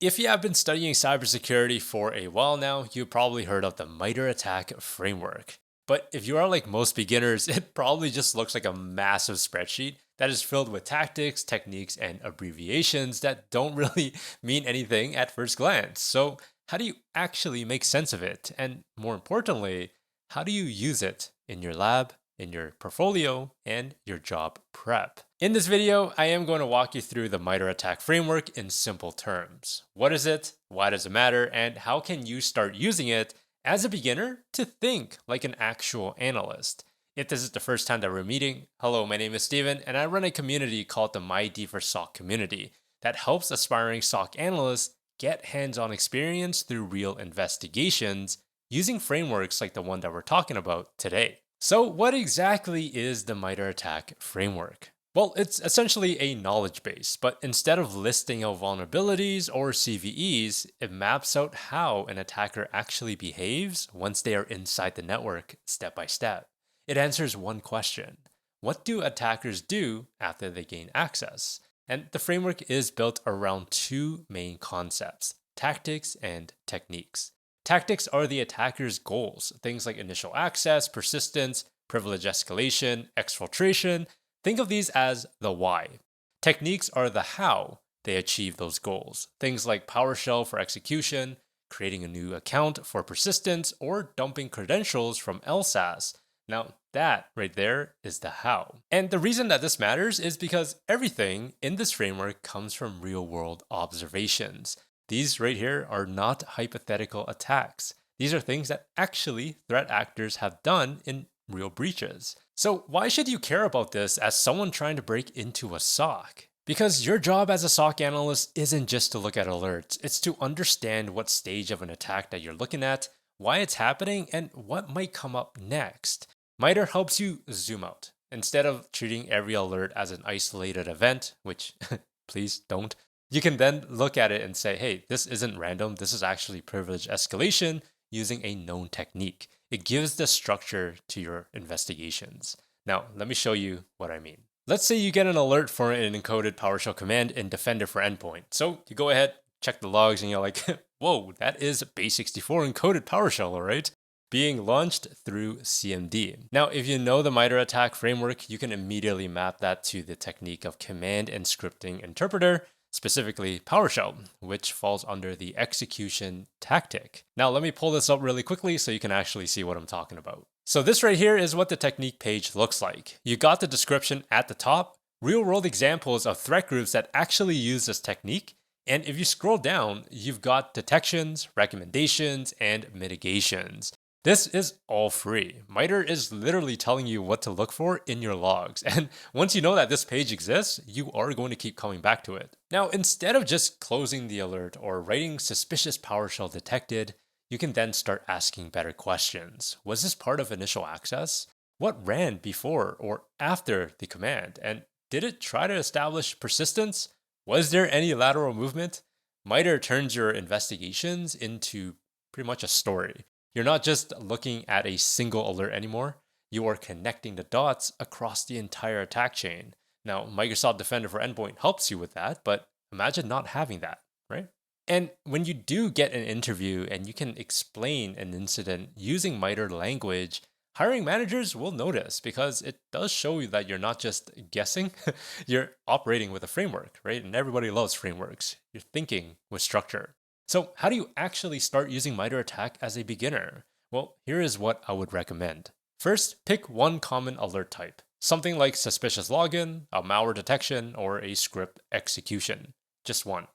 If you have been studying cybersecurity for a while now, you've probably heard of the MITRE-ATT&CK framework. But if you are like most beginners, it probably just looks like a massive spreadsheet that is filled with tactics, techniques, and abbreviations that don't really mean anything at first glance. So, how do you actually make sense of it? And more importantly, how do you use it in your lab, in your portfolio, and your job prep? In this video, I am going to walk you through the MITRE-ATT&CK framework in simple terms. What is it? Why does it matter? And how can you start using it as a beginner to think like an actual analyst? If this is the first time that we're meeting, hello, my name is Steven, and I run a community called the MYDFIR SOC community that helps aspiring SOC analysts get hands-on experience through real investigations using frameworks like the one that we're talking about today. So what exactly is the MITRE-ATT&CK framework? Well, it's essentially a knowledge base, but instead of listing out vulnerabilities or CVEs, it maps out how an attacker actually behaves once they are inside the network step by step. It answers one question: what do attackers do after they gain access? And the framework is built around two main concepts: tactics and techniques. Tactics are the attacker's goals, things like initial access, persistence, privilege escalation, exfiltration. Think of these as the why. Techniques are the how they achieve those goals, things like PowerShell for execution, creating a new account for persistence, or dumping credentials from LSAS. Now, that right there is the how. And the reason that this matters is because everything in this framework comes from real world observations. These right here are not hypothetical attacks. These are things that actually threat actors have done in real breaches. So why should you care about this as someone trying to break into a SOC? Because your job as a SOC analyst isn't just to look at alerts, it's to understand what stage of an attack that you're looking at, why it's happening, and what might come up next. MITRE helps you zoom out. Instead of treating every alert as an isolated event, which please don't, you can then look at it and say, hey, this isn't random, this is actually privilege escalation using a known technique. It gives the structure to your investigations. Now, let me show you what I mean. Let's say you get an alert for an encoded PowerShell command in Defender for Endpoint. So you go ahead, check the logs, and you're like, whoa, that is base64 encoded PowerShell, all right? Being launched through CMD. Now, if you know the MITRE-ATT&CK framework, you can immediately map that to the technique of command and scripting interpreter, specifically PowerShell, which falls under the execution tactic. Now, let me pull this up really quickly so you can actually see what I'm talking about. So this right here is what the technique page looks like. You got the description at the top, real world examples of threat groups that actually use this technique. And if you scroll down, you've got detections, recommendations, and mitigations. This is all free. MITRE is literally telling you what to look for in your logs. And once you know that this page exists, you are going to keep coming back to it. Now, instead of just closing the alert or writing suspicious PowerShell detected, you can then start asking better questions. Was this part of initial access? What ran before or after the command? And did it try to establish persistence? Was there any lateral movement? MITRE turns your investigations into pretty much a story. You're not just looking at a single alert anymore, you are connecting the dots across the entire attack chain. Now, Microsoft Defender for Endpoint helps you with that, but imagine not having that, right? And when you do get an interview and you can explain an incident using MITRE language, hiring managers will notice because it does show you that you're not just guessing, you're operating with a framework, right? And everybody loves frameworks. You're thinking with structure. So how do you actually start using MITRE-ATT&CK as a beginner? Well, here is what I would recommend. First, pick one common alert type, something like suspicious login, a malware detection, or a script execution. Just one.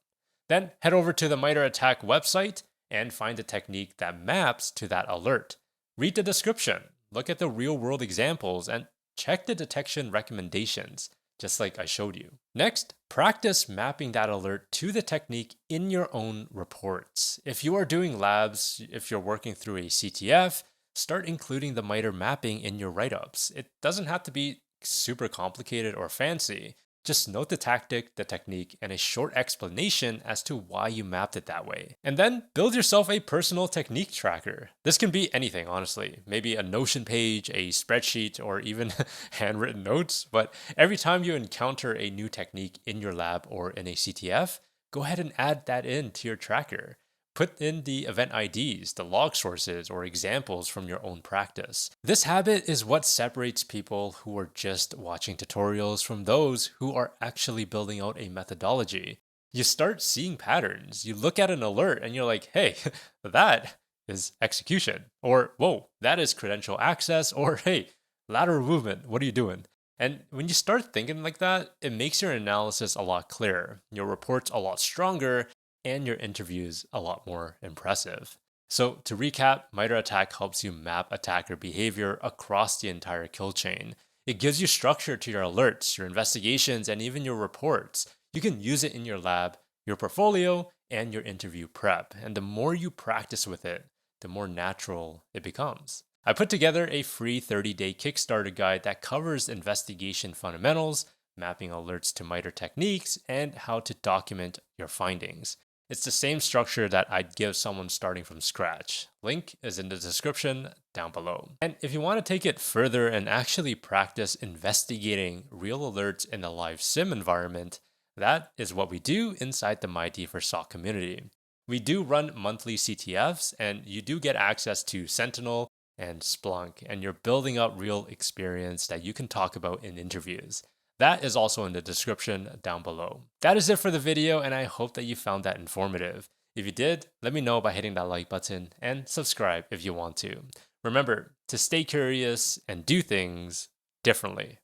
Then head over to the MITRE-ATT&CK website and find a technique that maps to that alert. Read the description, look at the real-world examples, and check the detection recommendations, just like I showed you. Next, practice mapping that alert to the technique in your own reports. If you are doing labs, if you're working through a CTF, start including the MITRE mapping in your write-ups. It doesn't have to be super complicated or fancy. Just note the tactic, the technique, and a short explanation as to why you mapped it that way. And then build yourself a personal technique tracker. This can be anything, honestly. Maybe a Notion page, a spreadsheet, or even handwritten notes. But every time you encounter a new technique in your lab or in a CTF, go ahead and add that into your tracker. Put in the event IDs, the log sources, or examples from your own practice. This habit is what separates people who are just watching tutorials from those who are actually building out a methodology. You start seeing patterns. You look at an alert and you're like, hey, that is execution. Or, whoa, that is credential access. Or, hey, lateral movement. What are you doing? And when you start thinking like that, it makes your analysis a lot clearer, your reports a lot stronger, and your interviews a lot more impressive. So, to recap, MITREATTCK helps you map attacker behavior across the entire kill chain. It gives you structure to your alerts, your investigations, and even your reports. You can use it in your lab, your portfolio, and your interview prep. And the more you practice with it, the more natural it becomes. I put together a free 30-day Kickstarter guide that covers investigation fundamentals, mapping alerts to MITRE techniques, and how to document your findings. It's the same structure that I'd give someone starting from scratch. Link is in the description down below. And if you want to take it further and actually practice investigating real alerts in a live sim environment, that is what we do inside the MYDFIR SOC community. We do run monthly CTFs, and you do get access to Sentinel and Splunk, and you're building up real experience that you can talk about in interviews. That is also in the description down below. That is it for the video, and I hope that you found that informative. If you did, let me know by hitting that like button and subscribe if you want to. Remember to stay curious and do things differently.